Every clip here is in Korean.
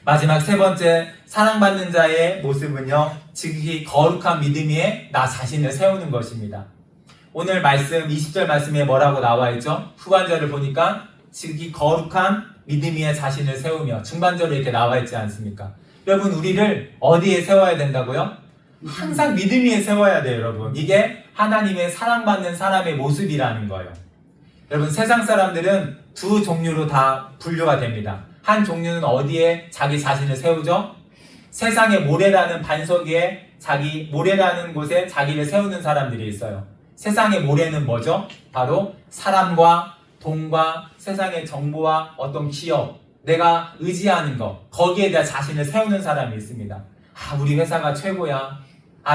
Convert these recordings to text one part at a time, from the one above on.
마지막 세 번째, 사랑받는 자의 모습은요, 지극히 거룩한 믿음 위에 나 자신을 세우는 것입니다. 오늘 말씀 20절 말씀에 뭐라고 나와 있죠? 후반절을 보니까 지극히 거룩한 믿음 위에 자신을 세우며, 중반절에 이렇게 나와 있지 않습니까? 여러분, 우리를 어디에 세워야 된다고요? 항상 믿음 위에 세워야 돼요, 여러분. 이게 하나님의 사랑받는 사람의 모습이라는 거예요. 여러분, 세상 사람들은 두 종류로 다 분류가 됩니다. 한 종류는 어디에 자기 자신을 세우죠? 세상의 모래라는 반석 위에 모래라는 곳에 자기를 세우는 사람들이 있어요. 세상의 모래는 뭐죠? 바로 사람과 돈과 세상의 정보와 어떤 기업, 내가 의지하는 것, 거기에 대해 자신을 세우는 사람이 있습니다. 우리 회사가 최고야.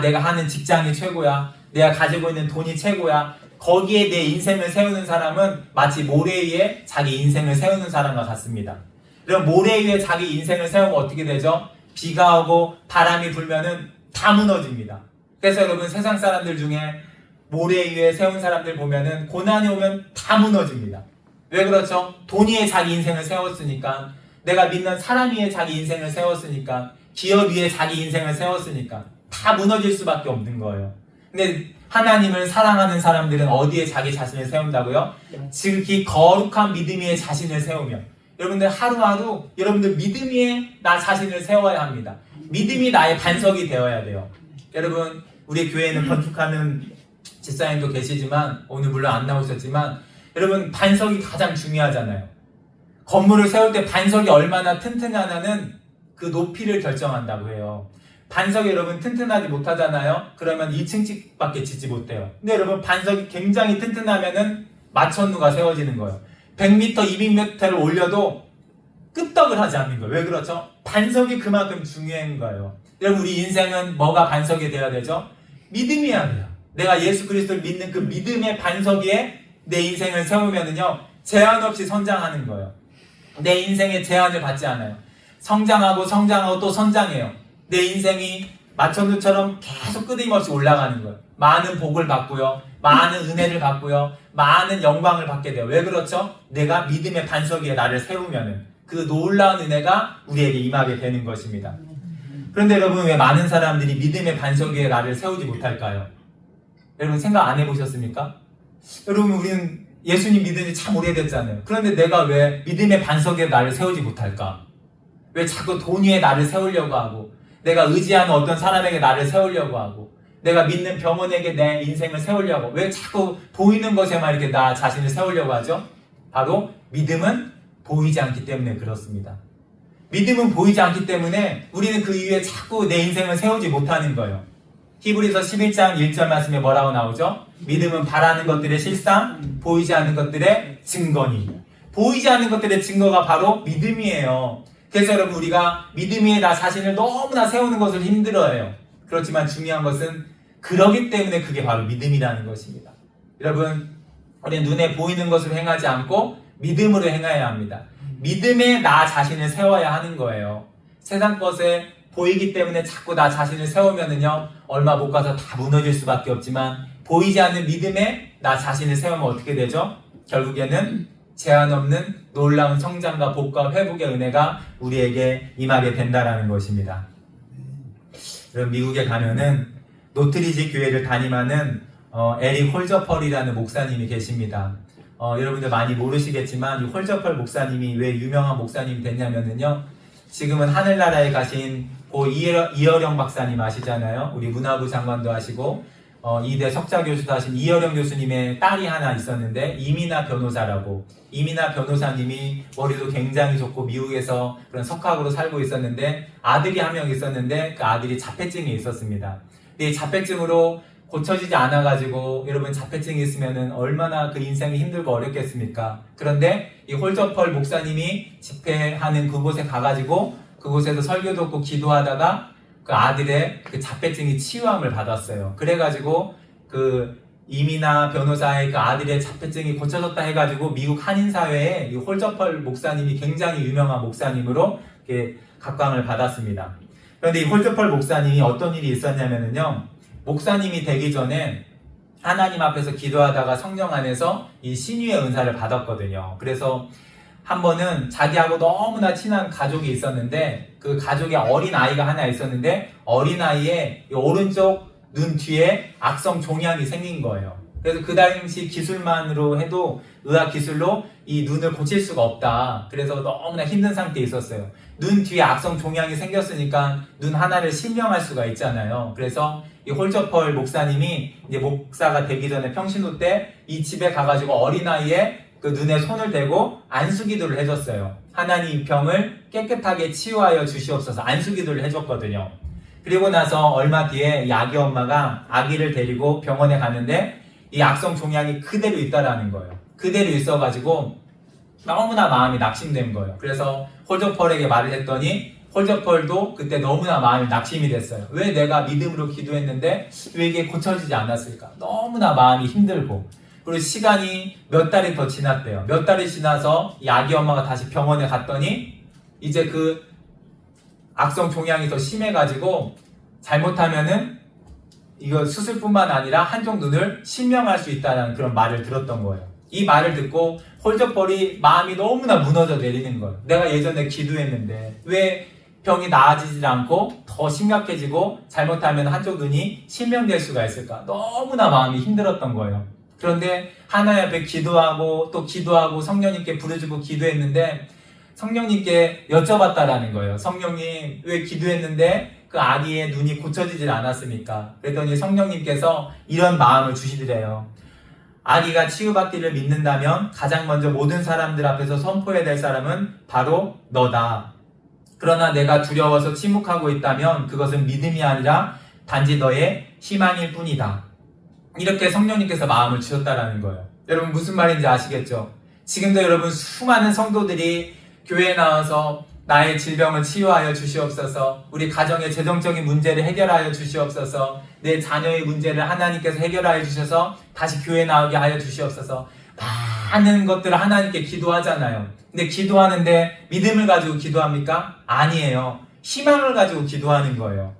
내가 하는 직장이 최고야. 내가 가지고 있는 돈이 최고야. 거기에 내 인생을 세우는 사람은 마치 모래 위에 자기 인생을 세우는 사람과 같습니다. 그럼 모래 위에 자기 인생을 세우면 어떻게 되죠? 비가 오고 바람이 불면은 다 무너집니다. 그래서 여러분, 세상 사람들 중에 모래 위에 세운 사람들 보면은 고난이 오면 다 무너집니다. 왜 그렇죠? 돈 위에 자기 인생을 세웠으니까, 내가 믿는 사람 위에 자기 인생을 세웠으니까, 기업 위에 자기 인생을 세웠으니까 다 무너질 수밖에 없는 거예요. 근데 하나님을 사랑하는 사람들은 어디에 자기 자신을 세운다고요? 지극히 거룩한 믿음 위에 자신을 세우며, 여러분들 하루하루 여러분들 믿음 위에 나 자신을 세워야 합니다. 믿음이 나의 반석이 되어야 돼요. 여러분, 우리 교회에는 건축하는 집사님도 계시지만, 오늘 물론 안 나오셨지만, 여러분, 반석이 가장 중요하잖아요. 건물을 세울 때 반석이 얼마나 튼튼하냐는 그 높이를 결정한다고 해요. 반석이 여러분 튼튼하지 못하잖아요. 그러면 2층씩밖에 짓지 못해요. 근데 여러분, 반석이 굉장히 튼튼하면은 마천루가 세워지는 거예요. 100m, 200m를 올려도 끄떡을 하지 않는 거예요. 왜 그렇죠? 반석이 그만큼 중요한 거예요. 여러분, 우리 인생은 뭐가 반석이 되어야 되죠? 믿음이어야 돼요. 내가 예수 그리스도를 믿는 그 믿음의 반석 위에 내 인생을 세우면은요, 제한 없이 성장하는 거예요. 내 인생에 제한을 받지 않아요. 성장하고 또 성장해요. 내 인생이 마천루처럼 계속 끊임없이 올라가는 거예요. 많은 복을 받고요, 많은 은혜를 받고요, 많은 영광을 받게 돼요. 왜 그렇죠? 내가 믿음의 반석 위에 나를 세우면은 그 놀라운 은혜가 우리에게 임하게 되는 것입니다. 그런데 여러분, 왜 많은 사람들이 믿음의 반석 위에 나를 세우지 못할까요? 여러분, 생각 안 해보셨습니까? 여러분, 우리는 예수님 믿은 지 참 오래됐잖아요. 그런데 내가 왜 믿음의 반석 위에 나를 세우지 못할까? 왜 자꾸 돈 위에 나를 세우려고 하고, 내가 의지하는 어떤 사람에게 나를 세우려고 하고, 내가 믿는 병원에게 내 인생을 세우려고, 왜 자꾸 보이는 것에만 이렇게 나 자신을 세우려고 하죠? 바로 믿음은 보이지 않기 때문에 그렇습니다. 믿음은 보이지 않기 때문에 우리는 그 위에 자꾸 내 인생을 세우지 못하는 거예요. 히브리서 11장 1절 말씀에 뭐라고 나오죠? 믿음은 바라는 것들의 실상, 보이지 않는 것들의 증거니. 보이지 않는 것들의 증거가 바로 믿음이에요. 그래서 여러분, 우리가 믿음 위에 나 자신을 너무나 세우는 것을 힘들어해요. 그렇지만 중요한 것은 그러기 때문에 그게 바로 믿음이라는 것입니다. 여러분, 우리는 눈에 보이는 것으로 행하지 않고 믿음으로 행해야 합니다. 믿음에 나 자신을 세워야 하는 거예요. 세상 것에 보이기 때문에 자꾸 나 자신을 세우면은요, 얼마 못 가서 다 무너질 수밖에 없지만, 보이지 않는 믿음에 나 자신을 세우면 어떻게 되죠? 결국에는 제한 없는 놀라운 성장과 복과 회복의 은혜가 우리에게 임하게 된다라는 것입니다. 그럼 미국에 가면은 노트리지 교회를 담임하는 에릭 홀저펄이라는 목사님이 계십니다. 여러분들 많이 모르시겠지만, 이 홀저펄 목사님이 왜 유명한 목사님이 됐냐면은요, 지금은 하늘나라에 가신 고 이어령 박사님 아시잖아요. 우리 문화부 장관도 하시고 이대 석좌 교수도 하신 이어령 교수님의 딸이 하나 있었는데, 이민아 변호사라고. 이민아 변호사님이 머리도 굉장히 좋고 미국에서 그런 석학으로 살고 있었는데, 아들이 한 명 있었는데 그 아들이 자폐증이 있었습니다. 근데 이 자폐증으로 고쳐지지 않아가지고, 여러분, 자폐증이 있으면은 얼마나 그 인생이 힘들고 어렵겠습니까? 그런데 이 홀저펄 목사님이 집회하는 그곳에 가가지고 그곳에서 설교 듣고 기도하다가 그 아들의 그 자폐증이 치유함을 받았어요. 그래가지고 그 이민아 변호사의 그 아들의 자폐증이 고쳐졌다 해가지고 미국 한인사회에 이 홀저펄 목사님이 굉장히 유명한 목사님으로 이렇게 각광을 받았습니다. 그런데 이 홀저펄 목사님이 어떤 일이 있었냐면요, 목사님이 되기 전에 하나님 앞에서 기도하다가 성령 안에서 이 신유의 은사를 받았거든요. 그래서 한 번은 자기하고 너무나 친한 가족이 있었는데 그 가족에 어린 아이가 하나 있었는데 어린 아이의 오른쪽 눈 뒤에 악성 종양이 생긴 거예요. 그래서 그 당시 기술만으로 해도 의학 기술로 이 눈을 고칠 수가 없다. 그래서 너무나 힘든 상태에 있었어요. 눈 뒤에 악성 종양이 생겼으니까 눈 하나를 실명할 수가 있잖아요. 그래서 이 홀저펄 목사님이 이제 목사가 되기 전에 평신도 때 이 집에 가가지고 어린아이의 그 눈에 손을 대고 안수기도를 해줬어요. 하나님 이 병을 깨끗하게 치유하여 주시옵소서 안수기도를 해줬거든요. 그리고 나서 얼마 뒤에 이 아기 엄마가 아기를 데리고 병원에 가는데 이 악성 종양이 그대로 있다라는 거예요. 그대로 있어가지고 너무나 마음이 낙심된 거예요. 그래서 홀저펄에게 말을 했더니 홀저펄도 그때 너무나 마음이 낙심이 됐어요. 왜 내가 믿음으로 기도했는데 왜 이게 고쳐지지 않았을까? 너무나 마음이 힘들고 그리고 시간이 몇 달이 더 지났대요. 몇 달이 지나서 이 아기 엄마가 다시 병원에 갔더니 이제 그 악성 종양이 더 심해가지고 잘못하면은 이거 수술뿐만 아니라 한쪽 눈을 실명할 수 있다는 그런 말을 들었던 거예요. 이 말을 듣고 홀저펄이 마음이 너무나 무너져 내리는 거예요. 내가 예전에 기도했는데 왜 병이 나아지지 않고 더 심각해지고 잘못하면 한쪽 눈이 실명될 수가 있을까? 너무나 마음이 힘들었던 거예요. 그런데 하나님 앞에 기도하고 또 기도하고 성령님께 부르짖고 기도했는데 성령님께 여쭤봤다라는 거예요. 성령님 왜 기도했는데 그 아기의 눈이 고쳐지질 않았습니까? 그랬더니 성령님께서 이런 마음을 주시더래요. 아기가 치유받기를 믿는다면 가장 먼저 모든 사람들 앞에서 선포해야 될 사람은 바로 너다. 그러나 내가 두려워서 침묵하고 있다면 그것은 믿음이 아니라 단지 너의 희망일 뿐이다. 이렇게 성령님께서 마음을 주셨다라는 거예요. 여러분 무슨 말인지 아시겠죠? 지금도 여러분 수많은 성도들이 교회에 나와서 나의 질병을 치유하여 주시옵소서, 우리 가정의 재정적인 문제를 해결하여 주시옵소서, 내 자녀의 문제를 하나님께서 해결하여 주셔서 다시 교회에 나오게 하여 주시옵소서, 많은 것들을 하나님께 기도하잖아요. 근데 기도하는데 믿음을 가지고 기도합니까? 아니에요. 희망을 가지고 기도하는 거예요.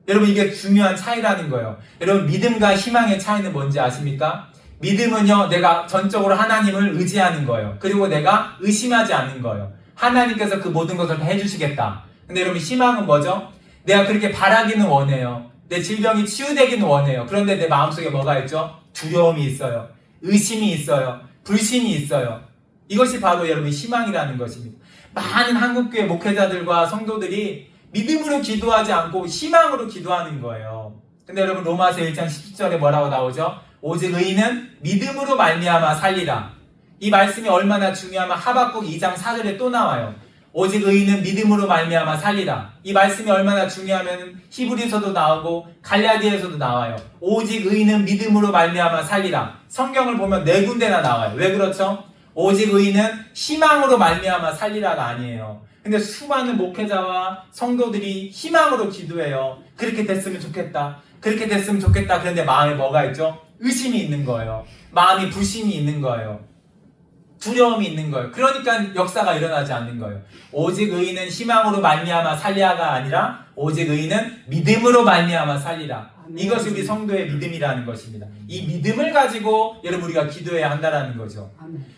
여러분 이게 중요한 차이라는 거예요. 여러분 믿음과 희망의 차이는 뭔지 아십니까? 믿음은요 내가 전적으로 하나님을 의지하는 거예요. 그리고 내가 의심하지 않는 거예요. 하나님께서 그 모든 것을 다 해주시겠다. 근데 여러분 희망은 뭐죠? 내가 그렇게 바라기는 원해요. 내 질병이 치유되기는 원해요. 그런데 내 마음속에 뭐가 있죠? 두려움이 있어요. 의심이 있어요. 불신이 있어요. 이것이 바로 여러분 희망이라는 것입니다. 많은 한국교회 목회자들과 성도들이 믿음으로 기도하지 않고 희망으로 기도하는 거예요. 근데 여러분 로마서 1장 10절에 뭐라고 나오죠? 오직 의인은 믿음으로 말미암아 살리라. 이 말씀이 얼마나 중요하면 하박국 2장 4절에 또 나와요. 오직 의인은 믿음으로 말미암아 살리라. 이 말씀이 얼마나 중요하면 히브리서도 나오고 갈라디아서도 나와요. 오직 의인은 믿음으로 말미암아 살리라. 성경을 보면 네 군데나 나와요. 왜 그렇죠? 오직 의인은 희망으로 말미암아 살리라가 아니에요. 근데 수많은 목회자와 성도들이 희망으로 기도해요. 그렇게 됐으면 좋겠다. 그렇게 됐으면 좋겠다. 그런데 마음에 뭐가 있죠? 의심이 있는 거예요. 마음이 불신이 있는 거예요. 두려움이 있는 거예요. 그러니까 역사가 일어나지 않는 거예요. 오직 의인은 희망으로 말미암아 살리라가 아니라 오직 의인은 믿음으로 말미암아 살리라. 이것이 우리 성도의 믿음이라는 것입니다. 이 믿음을 가지고 여러분 우리가 기도해야 한다라는 거죠.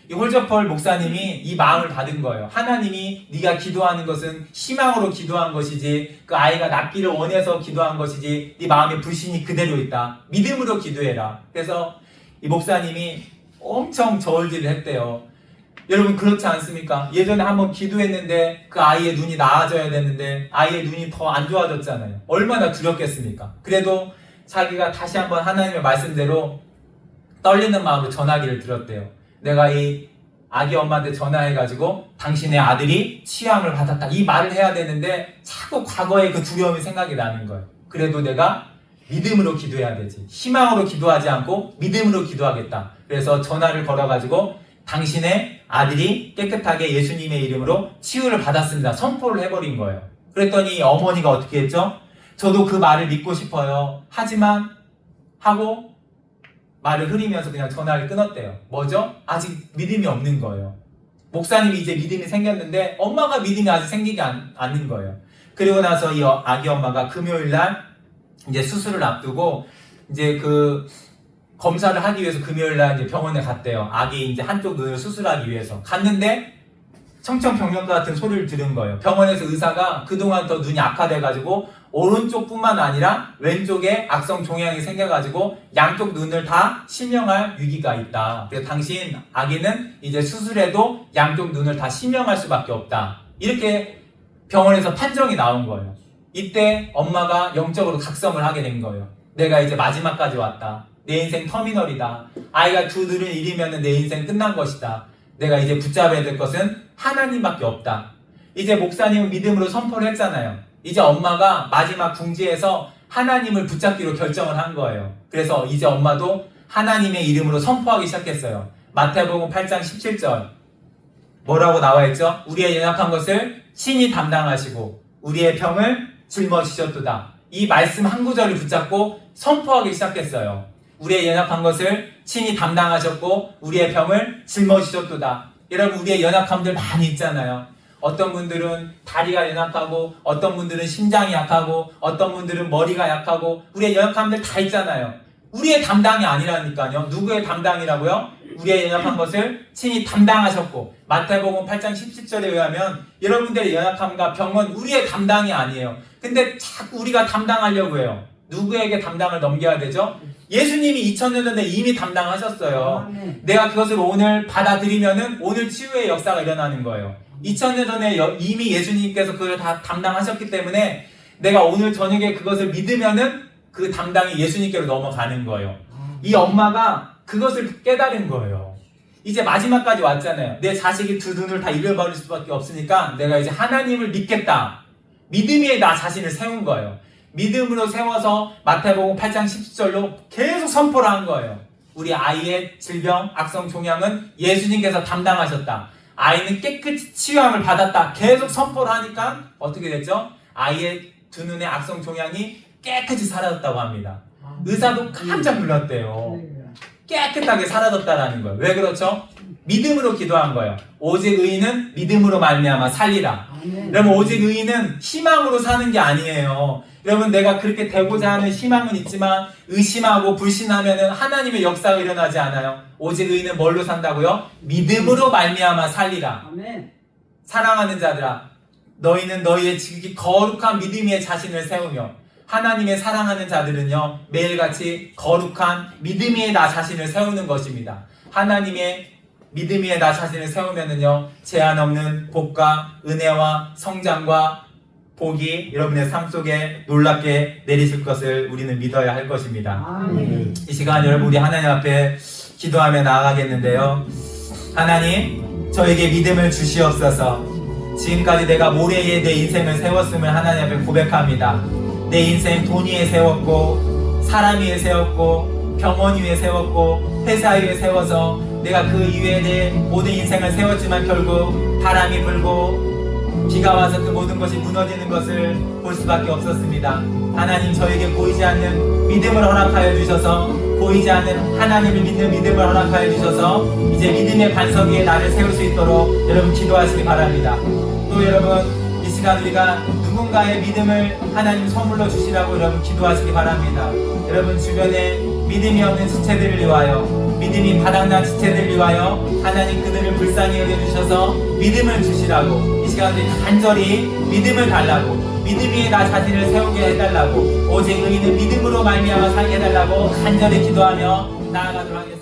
이 홀저펄 목사님이 이 마음을 받은 거예요. 하나님이 네가 기도하는 것은 희망으로 기도한 것이지 그 아이가 낫기를 원해서 기도한 것이지 네 마음에 불신이 그대로 있다. 믿음으로 기도해라. 그래서 이 목사님이 엄청 저울질을 했대요. 여러분 그렇지 않습니까? 예전에 한번 기도했는데 그 아이의 눈이 나아져야 되는데 아이의 눈이 더 안 좋아졌잖아요. 얼마나 두렵겠습니까? 그래도 자기가 다시 한번 하나님의 말씀대로 떨리는 마음으로 전화기를 들었대요. 내가 이 아기 엄마한테 전화해가지고 당신의 아들이 치유함을 받았다 이 말을 해야 되는데 자꾸 과거의 그 두려움이 생각이 나는 거예요. 그래도 내가 믿음으로 기도해야 되지. 희망으로 기도하지 않고 믿음으로 기도하겠다. 그래서 전화를 걸어가지고 당신의 아들이 깨끗하게 예수님의 이름으로 치유를 받았습니다. 선포를 해버린 거예요. 그랬더니 어머니가 어떻게 했죠? 저도 그 말을 믿고 싶어요. 하지만 하고 말을 흐리면서 그냥 전화를 끊었대요. 뭐죠? 아직 믿음이 없는 거예요. 목사님이 이제 믿음이 생겼는데 엄마가 믿음이 아직 생기지 않는 거예요. 그리고 나서 이 아기 엄마가 금요일날 이제 수술을 앞두고 이제 그 검사를 하기 위해서 금요일날 이제 병원에 갔대요. 아기 이제 한쪽 눈을 수술하기 위해서 갔는데 청천벽력 같은 소리를 들은 거예요. 병원에서 의사가 그동안 더 눈이 악화돼가지고 오른쪽뿐만 아니라 왼쪽에 악성 종양이 생겨가지고 양쪽 눈을 다 실명할 위기가 있다. 그래서 당신 아기는 이제 수술해도 양쪽 눈을 다 실명할 수밖에 없다. 이렇게 병원에서 판정이 나온 거예요. 이때 엄마가 영적으로 각성을 하게 된 거예요. 내가 이제 마지막까지 왔다. 내 인생 터미널이다. 아이가 두 눈을 잃으면 내 인생 끝난 것이다. 내가 이제 붙잡아야 될 것은 하나님밖에 없다. 이제 목사님은 믿음으로 선포를 했잖아요. 이제 엄마가 마지막 궁지에서 하나님을 붙잡기로 결정을 한 거예요. 그래서 이제 엄마도 하나님의 이름으로 선포하기 시작했어요. 마태복음 8장 17절 뭐라고 나와 있죠? 우리의 연약한 것을 신이 담당하시고 우리의 병을 짊어지셨도다. 이 말씀 한 구절을 붙잡고 선포하기 시작했어요. 우리의 연약한 것을 친히 담당하셨고 우리의 병을 짊어지셨도다. 여러분 우리의 연약함들 많이 있잖아요. 어떤 분들은 다리가 연약하고 어떤 분들은 심장이 약하고 어떤 분들은 머리가 약하고 우리의 연약함들 다 있잖아요. 우리의 담당이 아니라니까요. 누구의 담당이라고요? 우리의 연약한 것을 친히 담당하셨고 마태복음 8장 17절에 의하면 여러분들의 연약함과 병은 우리의 담당이 아니에요. 근데 자꾸 우리가 담당하려고 해요. 누구에게 담당을 넘겨야 되죠? 예수님이 2000년 전에 이미 담당하셨어요. 내가 그것을 오늘 받아들이면은 오늘 치유의 역사가 일어나는 거예요. 2000년 전에 이미 예수님께서 그걸 다 담당하셨기 때문에 내가 오늘 저녁에 그것을 믿으면은 그 담당이 예수님께로 넘어가는 거예요. 이 엄마가 그것을 깨달은 거예요. 이제 마지막까지 왔잖아요. 내 자식이 두 눈을 다 잃어버릴 수밖에 없으니까 내가 이제 하나님을 믿겠다. 믿음 위에 나 자신을 세운 거예요. 믿음으로 세워서 마태복음 8장 10절로 계속 선포를 한 거예요. 우리 아이의 질병, 악성 종양은 예수님께서 담당하셨다. 아이는 깨끗이 치유함을 받았다. 계속 선포를 하니까 어떻게 됐죠? 아이의 두 눈의 악성 종양이 깨끗이 사라졌다고 합니다. 의사도 깜짝 놀랐대요. 깨끗하게 사라졌다라는 거예요. 왜 그렇죠? 믿음으로 기도한 거예요. 오직 의인은 믿음으로 말미암아 살리라. 여러분 오직 의인은 희망으로 사는 게 아니에요. 여러분 내가 그렇게 되고자 하는 희망은 있지만 의심하고 불신하면은 하나님의 역사가 일어나지 않아요. 오직 의인은 뭘로 산다고요? 믿음으로 말미암아 살리라. 아멘. 사랑하는 자들아, 너희는 너희의 지극히 거룩한 믿음 위에 자신을 세우며 하나님의 사랑하는 자들은요 매일같이 거룩한 믿음 위에 나 자신을 세우는 것입니다. 하나님의 믿음 위에 나 자신을 세우면은요 제한 없는 복과 은혜와 성장과 복이 여러분의 삶 속에 놀랍게 내리실 것을 우리는 믿어야 할 것입니다. 아멘. 이 시간 여러분 우리 하나님 앞에 기도하며 나아가겠는데요. 하나님 저에게 믿음을 주시옵소서. 지금까지 내가 모래 위에 내 인생을 세웠음을 하나님 앞에 고백합니다. 내 인생 돈 위에 세웠고 사람 위에 세웠고 병원 위에 세웠고 회사 위에 세워서 내가 그 이외에 내 모든 인생을 세웠지만 결국 바람이 불고 비가 와서 그 모든 것이 무너지는 것을 볼 수밖에 없었습니다. 하나님 저에게 보이지 않는 믿음을 허락하여 주셔서 보이지 않는 하나님을 믿는 믿음을 허락하여 주셔서 이제 믿음의 반석 위에 나를 세울 수 있도록 여러분 기도하시기 바랍니다. 또 여러분 이 시간 우리가 누군가의 믿음을 하나님 선물로 주시라고 여러분 기도하시기 바랍니다. 여러분 주변에 믿음이 없는 지체들을 위하여 믿음이 바닥난 지체들을 위하여 하나님 그들을 불쌍히 여겨주셔서 믿음을 주시라고 이 시간 우리 간절히 믿음을 달라고 믿음 위에 나 자신을 세우게 해달라고 오직 의인은 믿음으로 말미암아 살게 해달라고 간절히 기도하며 나아가도록 하겠습니다.